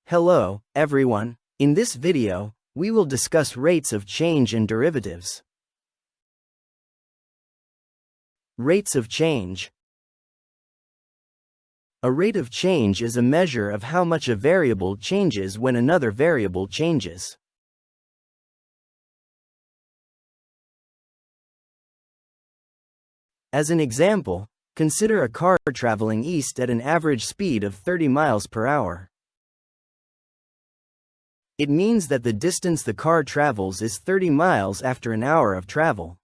Hello, everyone. In this video, we will discuss rates of change and derivatives. Rates of change. A rate of change is a measure of how much a variable changes when another variable changes. As an example, consider a car traveling east at an average speed of 30 miles per hour. It means that the distance the car travels is 30 miles after an hour of travel.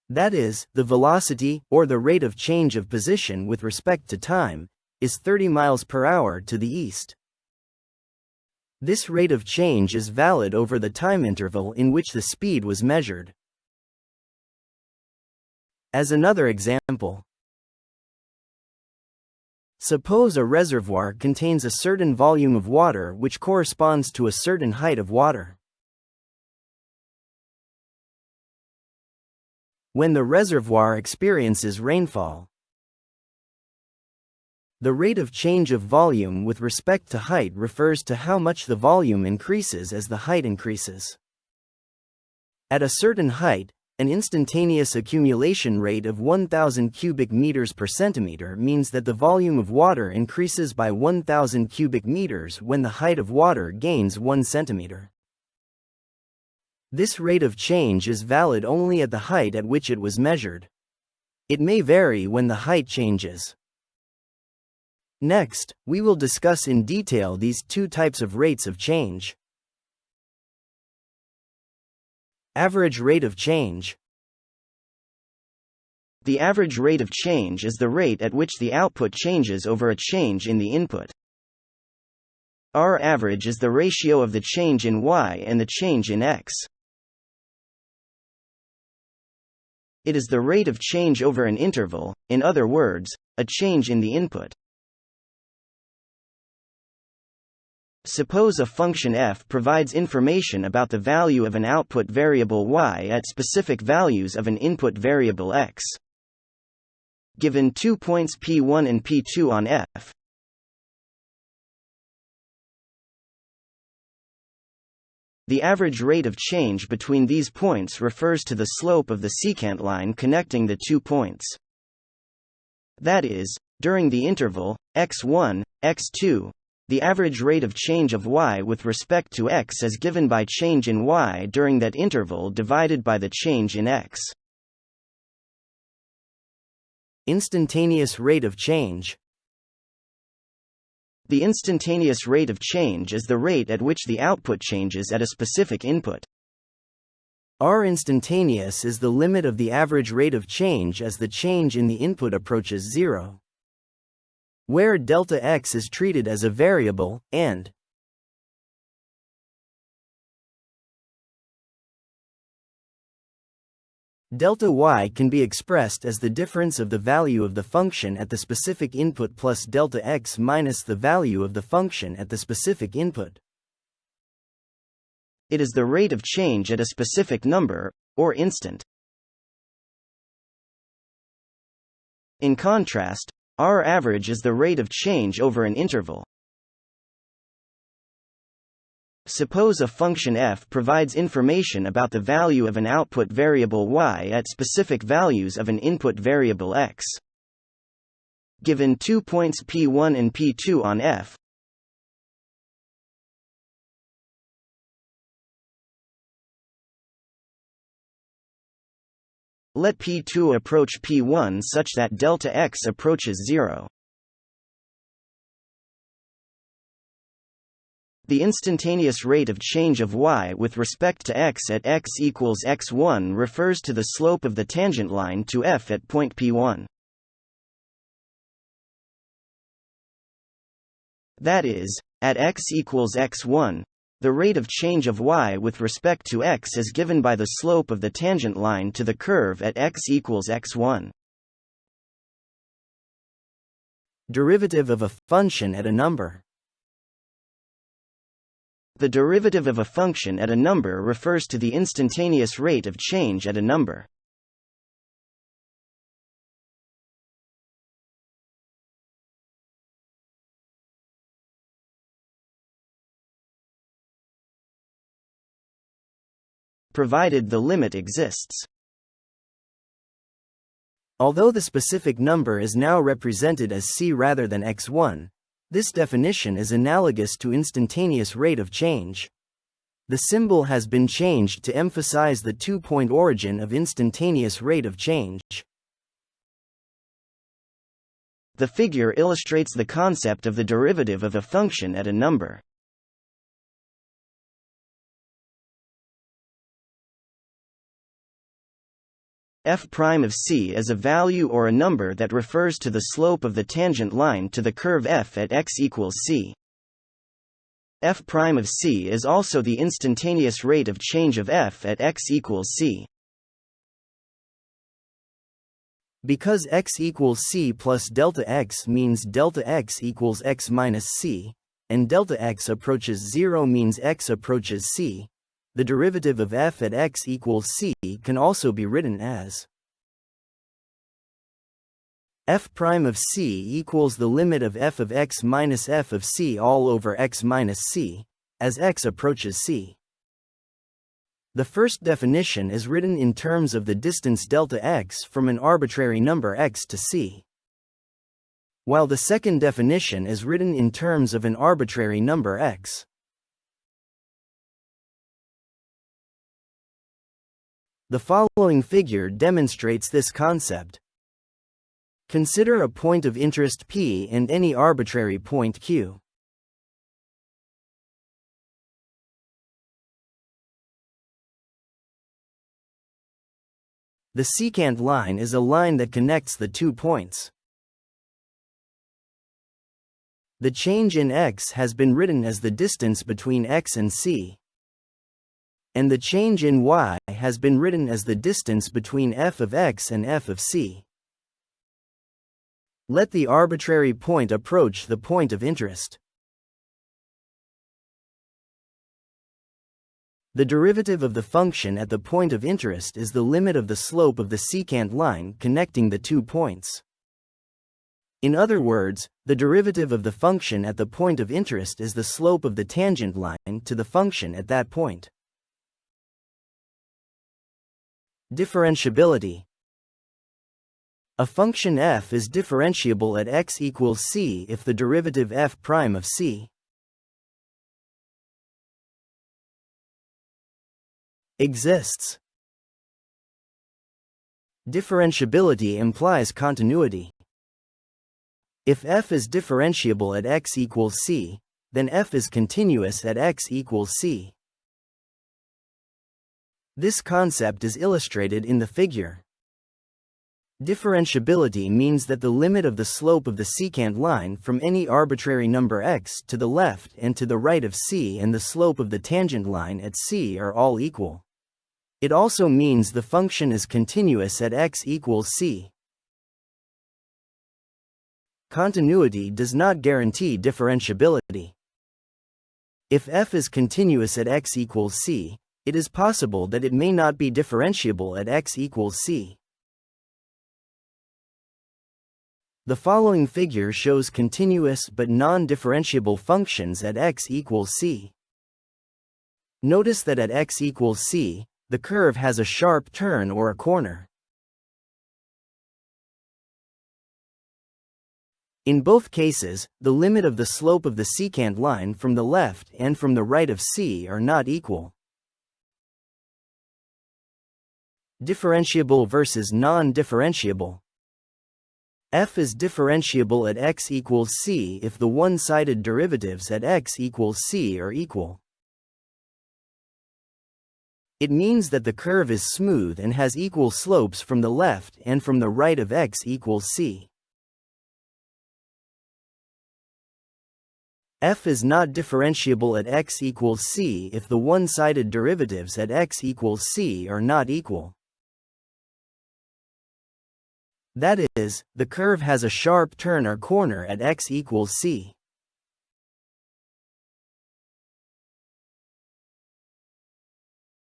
That is, the velocity, or the rate of change of position with respect to time, is 30 miles per hour to the east. This rate of change is valid over the time interval in which the speed was measured. As another example, suppose a reservoir contains a certain volume of water which corresponds to a certain height of water. When the reservoir experiences rainfall, the rate of change of volume with respect to height refers to how much the volume increases as the height increases. At a certain height, an instantaneous accumulation rate of 1,000 cubic meters per centimeter means that the volume of water increases by 1,000 cubic meters when the height of water gains 1 centimeter. This rate of change is valid only at the height at which it was measured. It may vary when the height changes. Next, we will discuss in detail these two types of rates of change. Average rate of change. The average rate of change is the rate at which the output changes over a change in the input. R average is the ratio of the change in Y and the change in X. It is the rate of change over an interval, in other words, a change in the input. Suppose a function f provides information about the value of an output variable y at specific values of an input variable x. Given 2 points p1 and p2 on f, the average rate of change between these points refers to the slope of the secant line connecting the 2 points. That is, during the interval x1, x2, the average rate of change of y with respect to x is given by change in y during that interval divided by the change in x. Instantaneous rate of change. The instantaneous rate of change is the rate at which the output changes at a specific input. R instantaneous is the limit of the average rate of change as the change in the input approaches zero, where delta x is treated as a variable, and delta y can be expressed as the difference of the value of the function at the specific input plus delta x minus the value of the function at the specific input. It is the rate of change at a specific number, or instant. In contrast, R average is the rate of change over an interval. Suppose a function f provides information about the value of an output variable y at specific values of an input variable x. Given 2 points p1 and p2 on f, let p2 approach p1 such that delta x approaches 0. The instantaneous rate of change of y with respect to x at x equals x1 refers to the slope of the tangent line to f at point p1. That is, at x equals x1, the rate of change of y with respect to x is given by the slope of the tangent line to the curve at x equals x1. Derivative of a function at a number. The derivative of a function at a number refers to the instantaneous rate of change at a number. provided the limit exists. Although the specific number is now represented as c rather than x1, this definition is analogous to instantaneous rate of change. The symbol has been changed to emphasize the two-point origin of instantaneous rate of change. The figure illustrates the concept of the derivative of a function at a number. F' of c is a value or a number that refers to the slope of the tangent line to the curve f at x equals c. F' of c is also the instantaneous rate of change of f at x equals c. Because x equals c plus delta x means delta x equals x minus c, and delta x approaches 0 means x approaches c, the derivative of f at x equals c can also be written as f' of c equals the limit of f of x minus f of c all over x minus c, as x approaches c. The first definition is written in terms of the distance delta x from an arbitrary number x to c, while the second definition is written in terms of an arbitrary number x. The following figure demonstrates this concept. Consider a point of interest P and any arbitrary point Q. The secant line is a line that connects the 2 points. The change in x has been written as the distance between x and c, and the change in y has been written as the distance between f of x and f of c. Let the arbitrary point approach the point of interest. The derivative of the function at the point of interest is the limit of the slope of the secant line connecting the 2 points. In other words, the derivative of the function at the point of interest is the slope of the tangent line to the function at that point. Differentiability. A function f is differentiable at x equals c if the derivative f' of c exists. Differentiability implies continuity. If f is differentiable at x equals c, then f is continuous at x equals c. This concept is illustrated in the figure. Differentiability means that the limit of the slope of the secant line from any arbitrary number x to the left and to the right of c and the slope of the tangent line at c are all equal. It also means the function is continuous at x equals c. Continuity does not guarantee differentiability. If f is continuous at x equals c, it is possible that it may not be differentiable at x equals c. The following figure shows continuous but non-differentiable functions at x equals c. Notice that at x equals c, the curve has a sharp turn or a corner. In both cases, the limit of the slope of the secant line from the left and from the right of c are not equal. Differentiable versus non-differentiable. F is differentiable at x equals c if the one-sided derivatives at x equals c are equal. It means that the curve is smooth and has equal slopes from the left and from the right of x equals c. F is not differentiable at x equals c if the one-sided derivatives at x equals c are not equal. That is, the curve has a sharp turn or corner at x equals c.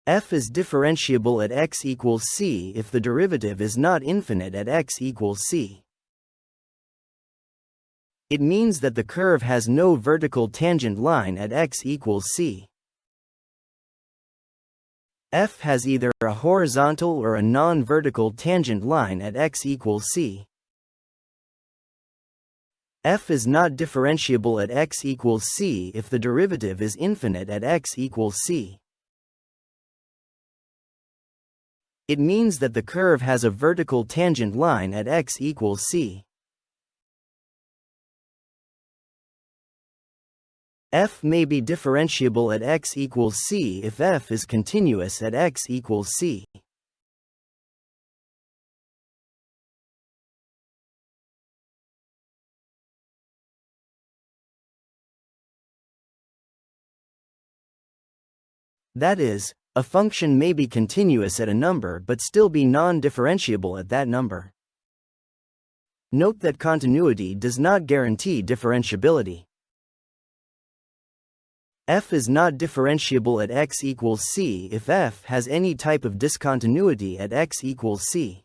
F is differentiable at x equals c if the derivative is not infinite at x equals c. It means that the curve has no vertical tangent line at x equals c. f has either a horizontal or a non-vertical tangent line at x equals c. F is not differentiable at x equals c if the derivative is infinite at x equals c. It means that the curve has a vertical tangent line at x equals c. F may be differentiable at x equals c if f is continuous at x equals c. That is, a function may be continuous at a number but still be non-differentiable at that number. Note that continuity does not guarantee differentiability. F is not differentiable at x equals c if f has any type of discontinuity at x equals c.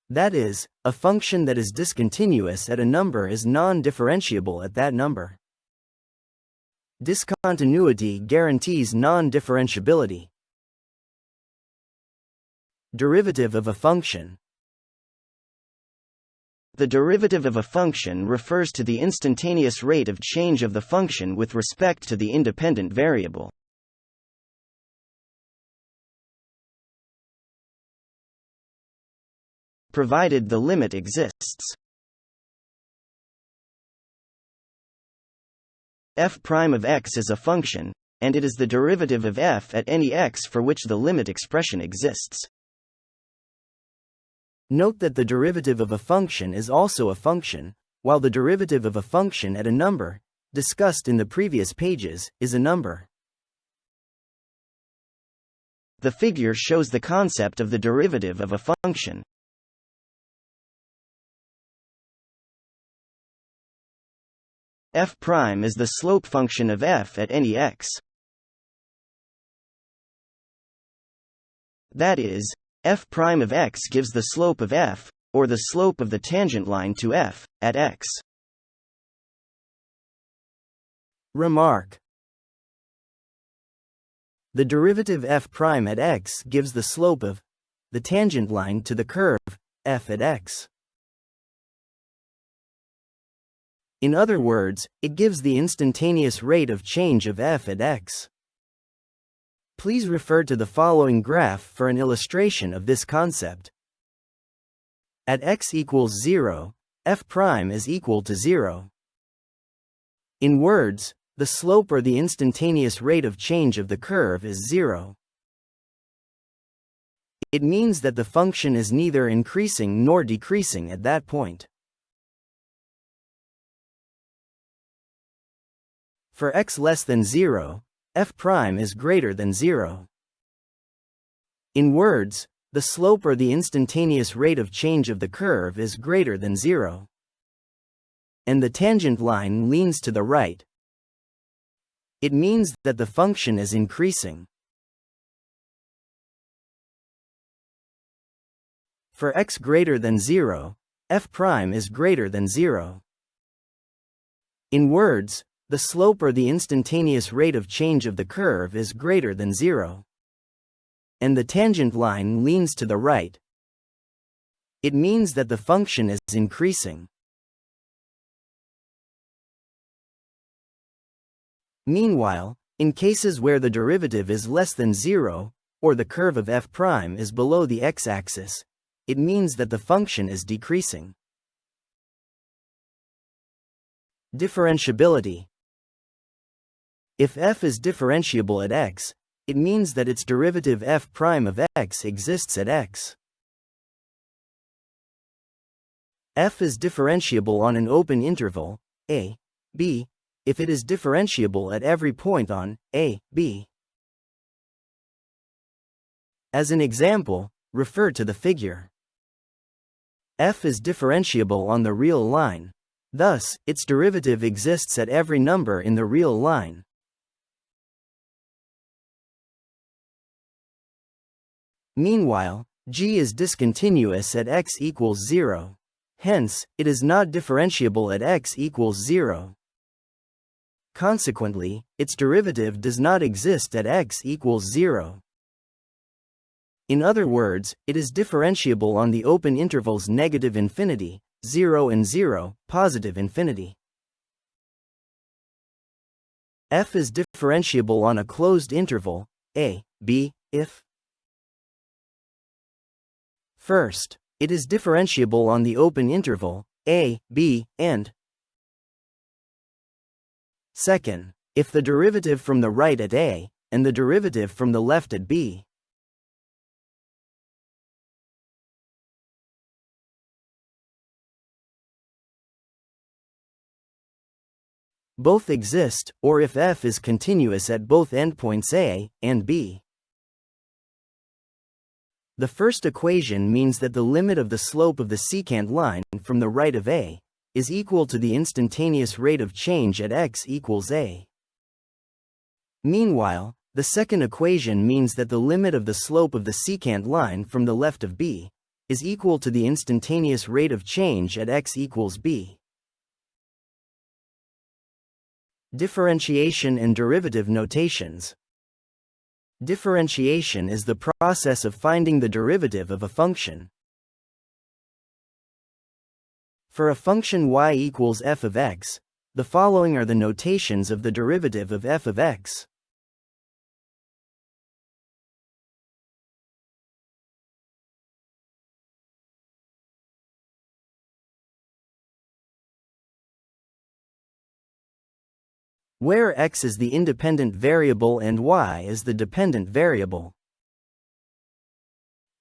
That is, a function that is discontinuous at a number is non-differentiable at that number. Discontinuity guarantees non-differentiability. Derivative of a function. The derivative of a function refers to the instantaneous rate of change of the function with respect to the independent variable. Provided the limit exists. F' of x is a function, and it is the derivative of f at any x for which the limit expression exists. Note that the derivative of a function is also a function, while the derivative of a function at a number, discussed in the previous pages, is a number. The figure shows the concept of the derivative of a function. F' is the slope function of f at any x. That is, f' of x gives the slope of f, or the slope of the tangent line to f, at x. Remark. The derivative f' at x gives the slope of the tangent line to the curve f at x. In other words, it gives the instantaneous rate of change of f at x. Please refer to the following graph for an illustration of this concept. At x equals 0, f' is equal to 0. In words, the slope or the instantaneous rate of change of the curve is 0. It means that the function is neither increasing nor decreasing at that point. For x less than 0, f' is greater than 0. In words, the slope or the instantaneous rate of change of the curve is greater than 0. And the tangent line leans to the right. It means that the function is increasing. For x greater than 0, f' is greater than 0. In words, the slope or the instantaneous rate of change of the curve is greater than 0. And the tangent line leans to the right. It means that the function is increasing. Meanwhile, in cases where the derivative is less than 0, or the curve of f' is below the x-axis, it means that the function is decreasing. Differentiability. If f is differentiable at x, it means that its derivative f' of x exists at x. F is differentiable on an open interval, a, b, if it is differentiable at every point on a, b. As an example, refer to the figure. F is differentiable on the real line. Thus, its derivative exists at every number in the real line. Meanwhile, g is discontinuous at x equals 0. Hence, it is not differentiable at x equals 0. Consequently, its derivative does not exist at x equals 0. In other words, it is differentiable on the open intervals negative infinity, 0 and 0, positive infinity. F is differentiable on a closed interval, a, b, if first, it is differentiable on the open interval, a, b, and second, if the derivative from the right at a, and the derivative from the left at b both exist, or if f is continuous at both endpoints a and b. The first equation means that the limit of the slope of the secant line from the right of a is equal to the instantaneous rate of change at x equals a. Meanwhile, the second equation means that the limit of the slope of the secant line from the left of b is equal to the instantaneous rate of change at x equals b. Differentiation and derivative notations. Differentiation is the process of finding the derivative of a function. For a function y equals f of x, the following are the notations of the derivative of f of x. Where x is the independent variable and y is the dependent variable.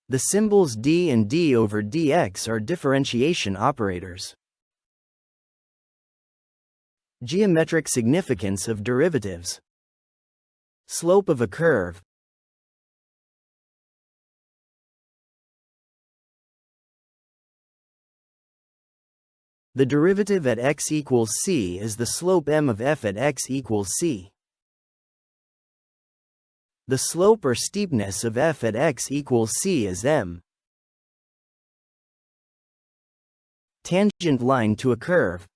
The symbols d and d over dx are differentiation operators. Geometric significance of derivatives. Slope of a curve. The derivative at x equals c is the slope m of f at x equals c. The slope or steepness of f at x equals c is m. Tangent line to a curve.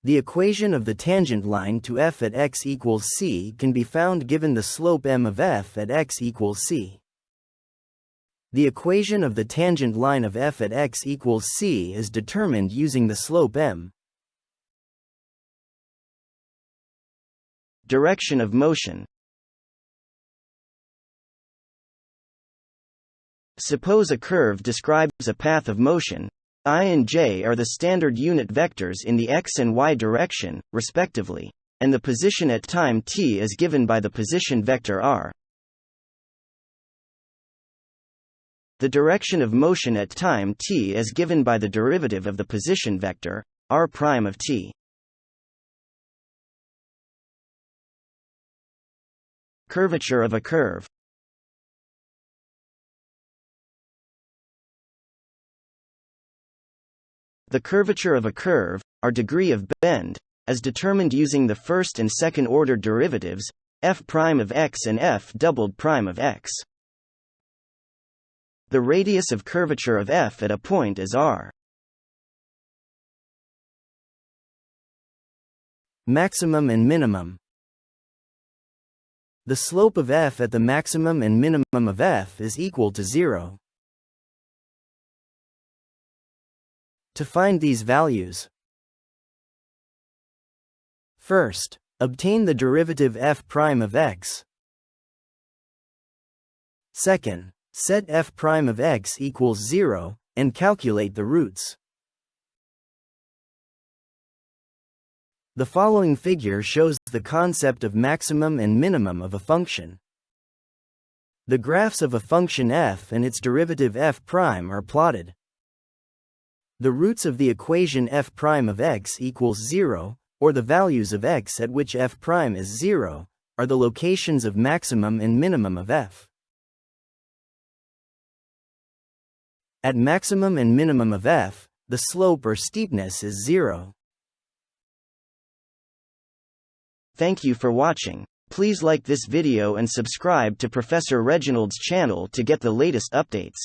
The equation of the tangent line to f at x equals c can be found given the slope m of f at x equals c. The equation of the tangent line of f at x equals c is determined using the slope m. Direction of motion. Suppose a curve describes a path of motion. I and j are the standard unit vectors in the x and y direction, respectively, and the position at time t is given by the position vector r. The direction of motion at time t is given by the derivative of the position vector, r' of t. Curvature of a curve. The curvature of a curve, or degree of bend, is determined using the first and second order derivatives, f' of x and f doubled prime of x. The radius of curvature of f at a point is r. Maximum and minimum. The slope of f at the maximum and minimum of f is equal to 0. To find these values, first, obtain the derivative f' of x. Second, set f' of x equals 0, and calculate the roots. The following figure shows the concept of maximum and minimum of a function. The graphs of a function f and its derivative f' are plotted. The roots of the equation f' of x equals 0, or the values of x at which f' is 0, are the locations of maximum and minimum of f. At maximum and minimum of f, the slope or steepness is 0. Thank you for watching. Please like this video and subscribe to Professor Reginald's channel to get the latest updates.